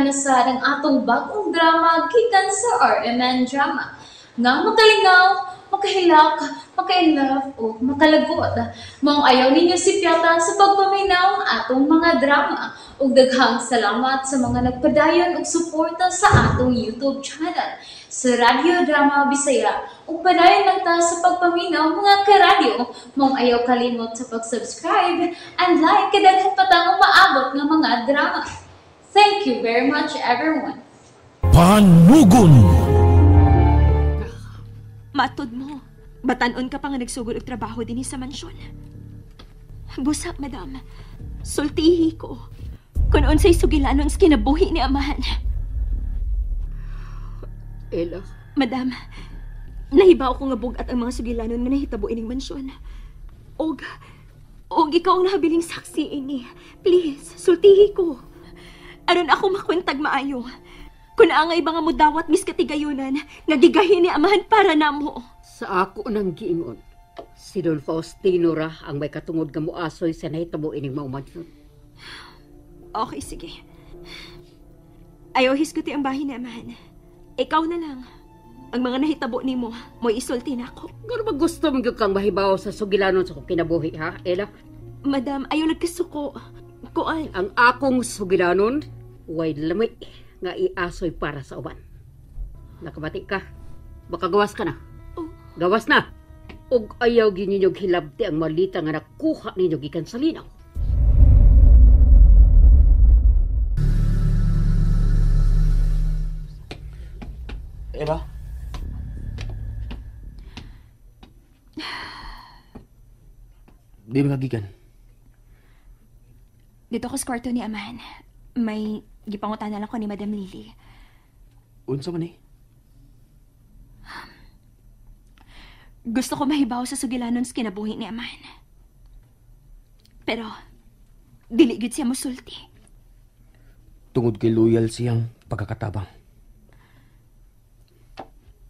na sa ng atong bagong drama gikan sa RMN Drama. Nga makalingaw, makahilak, maka-inlove, o makalagot. Maong ayaw ninyo si Piata sa pagpaminaw ang atong mga drama. Ug daghang salamat sa mga nagpadayon ug suporta sa atong YouTube channel sa Radio Drama Bisaya. Ug padayon lang ta sa pagpaminaw mga karadyo. Maong ayaw kalimot sa pag-subscribe and like kadaghan pa ta maabot nga mga drama. Thank you very much everyone. Panugon! Matod mo, batanon ka pa nga nagsugod og trabaho din sa mansyon. Busak, madam. Sultihi ko. Kung unsay sugilanon sa kinabuhi ni amahan. Ella? Madam, nahibaw ko nga bugat ang mga sugilanon nga nahitabo ining mansyon. Og ikaw ang nahabiling saksi ini. Please, sultihi ko. Aron ako makwentag maayo. Kung angay ba nga mo dawat mis katigayunan, nagigahin ni amahan para namo. Sa ako nang giingon, si Don Faustino ra ang may katungod nga muasoy sa nahitabo ining maumansyon. Okay, sige. Ayaw hisguti ang bahin ni amahan. Ikaw na lang. Ang mga nahitabo ni mo isulti na ako. Gano ba gusto mong kang mahibaw sa sugilanon sa kong kinabuhi, ha, Ella? Madam, ayaw nagkasuko. Kuan. Ang akong sugilanon, way lamay nga iasoy para sa uban. Nakabati ka. Baka gawas ka na. Oh. Gawas na. Ug ayaw gininyog hilabti ang malita nga nakuha ninyo gikan sa linaw. Ella? Di magagikan. Dito ko sa kwarto ni amahan. May gipangutan na lang ko ni Madam Lily. Unsa man eh? Gusto ko mahibaw sa sugilanon sa kinabuhi ni amahan. Pero, dili gid siya mosulti. Tungod kay loyal siyang pagkakatabang.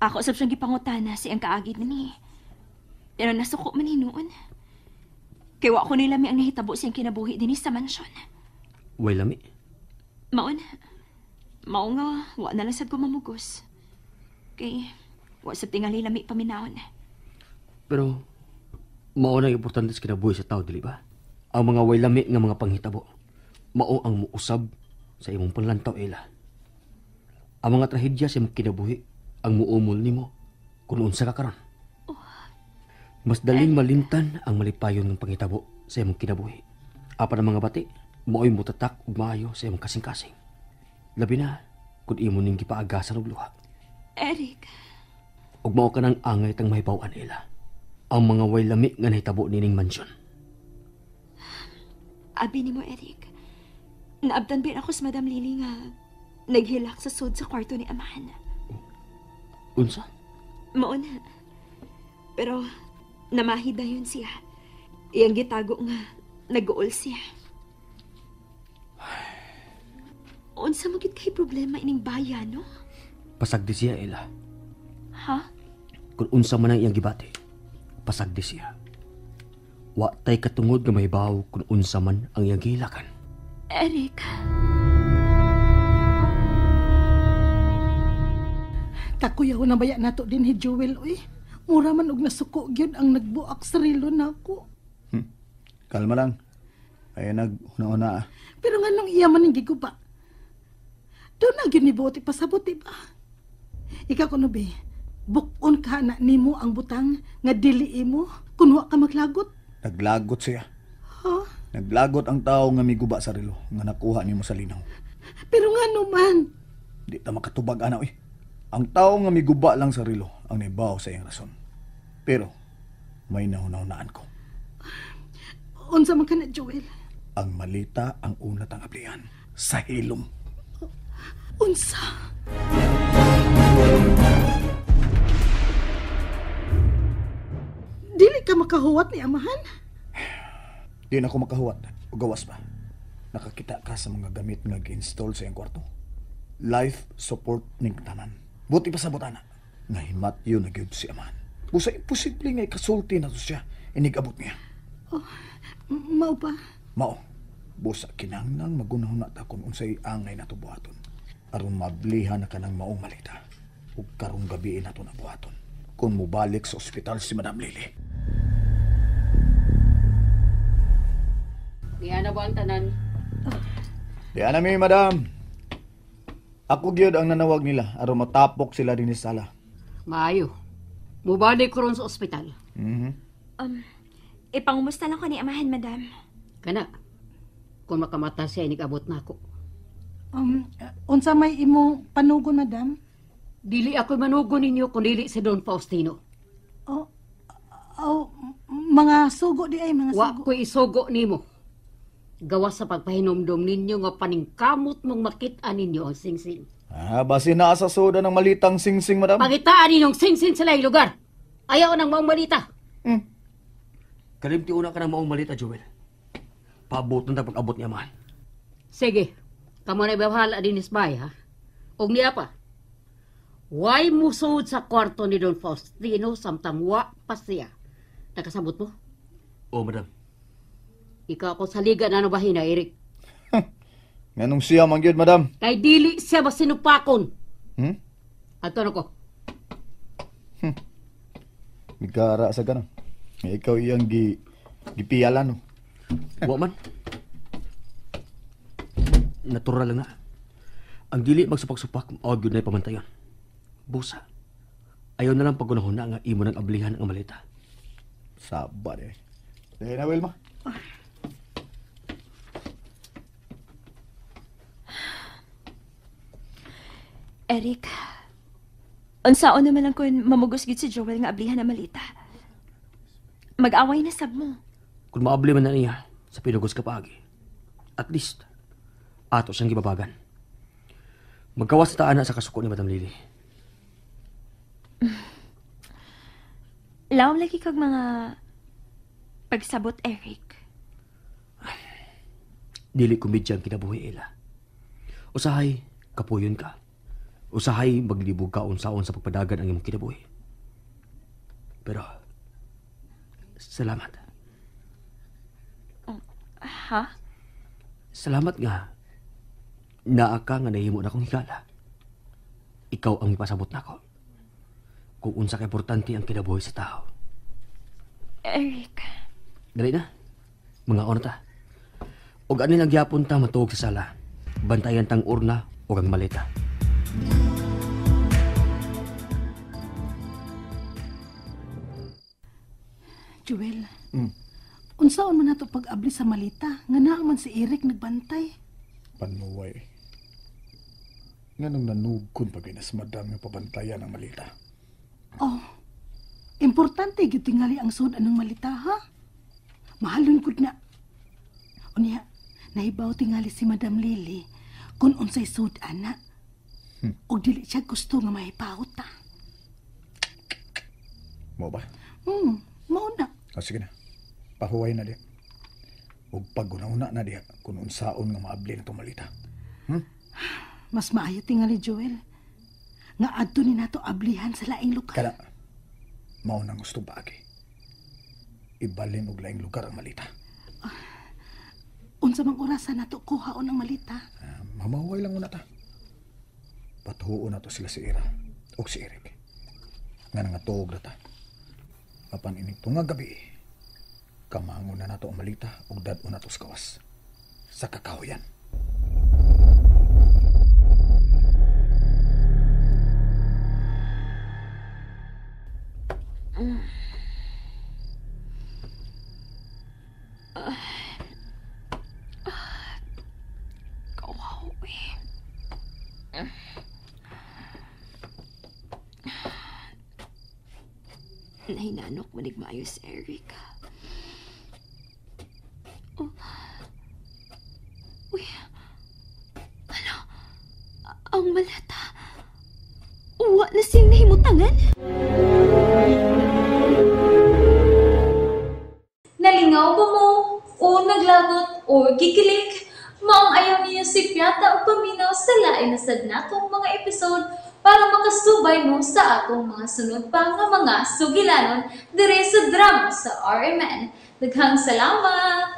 Ako sab siyang gipangutana siyang kaagid ni. Pero nasuko man hinuon. Kaya wa ko nilami ang nahitabo siyang kinabuhi din sa mansyon. Way lami. Maon. Mao nga, wa na lang sad ko mamugos. Kay, wa sa tingali lami paminahon. Pero, mauna ang importante sa kinabuhi sa tao, dili ba? Ang mga way lami nga mga panghitabo. Mao ang muusab sa imong panlantaw, Ella. Ang mga trahedya sa imong kinabuhi ang muumol nimo kung unsa ka karon. Mas daling malimtan ang malipayon ng panghitabo sa imong kinabuhi. Apan ang mga bati, mao'y mutatak ug maayo sa imong kasing-kasing. Labi na kung imo ning gipaagasan og luha. Eric. Ug mao ka nang angay tang mahibaw-an, Ella. Ang mga way lami nga nahitabo nining mansyon. Abi ni mo, Eric. Naabtan bin ako sa Madam Lily nga naghilak sa sod sa kwarto ni amahan. Unsa? Mao na. Pero namahid dayon siya. Iyang gitago nga nag-uol siya. Unsa mo gid kay problema ining bayan, no? Pasagdi siya, Ella. Ha? Kung unsa man ang iyang gibati, pasagdi siya. Wa tay katungod nga mahibaw kung unsa man ang iyang gihilakan. Eric. Takuyaw na baya nato din ni Joel, uy. Mura man og nasuko gyud ang nagbuak sa relo nako. Kalma lang. Ay naghuna-una. Pero nganong iya man ning giguba? Do na gyud ni buti pasabot ba? Ikaw kuno be. Bukon ka na nimo ang butang nga dili imo kun wa ka maglagot. Naglagot siya. Ha? Naglagot ang tao nga miguba sa relo nga nakuha nimo sa linaw. Pero ngano man? Di ta makatubag ana oy. Ang tao nga miguba lang sa relo ang nibaw sa iyang rason. Pero may nauna-unaan ko. Unsa man kana, Joel? Ang malita ang unat ang ablihan sa hilom. Unsa? Dili ka makahuwat ni amahan? Di na ako makahuwat. O gawas ba? Nakakita ka sa mga gamit nga gi-install sa iyang kwarto. Life support ning tanan. Buti pa sa butana. Nga himat yun na gyud si amahan. Busa imposible nga ikasulti na to siya. Inigabot niya. Oh, mao ba? Mao. Busa kinahanglan magunahon na ta kung unsay angay na to buhaton. aron mablihan na kanang maong malita ug karong gabi nato na buhaton kung mubalik sa ospital si Madam Lily. Diyan na ba ang tanan? Di mi, Madam. Ako gyud ang nanawag nila aron matapok sila din sa sala. Maayo. Mubalik ko ron sa ospital. Ipangumusta lang ko ni amahan, madam. Kana, kung makamata siya, inig-abot na ako. Unsa may imo panugon, madam? Dili ako manugo ninyo kung dili si Don Faustino. Mga sugo di ay mga Wa sugo. ko isugo nimo. Gawas sa pagpahinomdom ninyo nga paningkamot mong makita ninyo ang singsing. Basi naa sa soda ng malitang singsing, Madam. Pagitaan ninyong singsing sa laing lugar. Ayaw nang maong malita. Kalimti una ka ng maong malita, Joel. Paabot na pag-abot niya man. Sige, kamo na ibahala din isbay, ha? Og niya pa. Why musod sa kwarto ni Don Faustino samtang wa pa siya? Nakasabot mo? Oo, Madam. Ikaw ako sa liga na bahin na, Eric. Nganong siya man gyud, Madam? Kay dili siya ba sinupakon? Ato na ko. Migara sa ganun. Ikaw iyang gipiyalan, no? Wa man. Natural lang na. Ang dili magsupak-supak, o gyud na pamantayon. Busa. Ayaw na lang pagunahon na nga imo ng ablihan ang malita. Sabad eh. Dahil na, Wilma. Eric, unsaon naman lang kung mamugos gid si Joel nga ablihan na malita. Mag-away na sab mo. Kung maabli man na niya sa pinugos ka paagi, at least, ato siyang gibabagan. Magkawas sa taana sa kasuko ni Madam Lily. Lawom lagi kag mga pagsabot, Eric. Dili kumidyang kinabuhi ila. Usahay, kapuyon ka. Usahay, maglibog ka unsaon sa pagpadagan ang imong kinabuhi. Pero, salamat. Ha? Salamat nga. Naa ka nga nahimo na akong higala. Ikaw ang ipasabot na ako. Kung unsa ka importante ang kinabuhi sa tao. Eric. Dali na. Mga ona ta. Og ani lang gyapon ta matuog sa sala. Bantayan tang urna o ang maleta. Joel, unsaon man nato pag-abli sa malita? Nga naa man si Eric nagbantay. Panuway. Nganong nanugkon pag inasmadam nga pabantayan ang malita. Importante gyud tingali ang sud anong malita, ha? Mahalon gud na. Unya, nahibaw tingali si Madam Lily kung unsay sud ana. Og dili siya gusto nga mahipawot ta. Mo ba? Mao na. Sige na. Pahuway na diya. Ug pag-una na diya kung unsaon nga maabli na itong malita. Mas maayo tingali, Joel. Nga adto ni nato ablihan sa laing lugar. Kala, mao nang gusto baagi. Ibalin og laing lugar ang malita. Unsa mang orasan nato kuhaon ang malita? Mamahuway lang muna ta. Patuhuon na to sila si Ira o si Eric. Nga nangatuog na ta. Apan ining tunga gabi, kamangon na nato ang malita o dad-o na to sa kawas. Sa kakahuyan. Nahinanok manig maayo si Eric. Uy. Ano? Ang malata. Wa na siyang nahimutangan. Nalingaw ba mo? O naglagot? O gikilik? Maong ayaw niyo si Piata o paminaw sa lain na sad natong mga episode para makasubay mo sa atong mga sunod pa nga mga sugilanon dire sa drama sa RMN. Daghang salamat!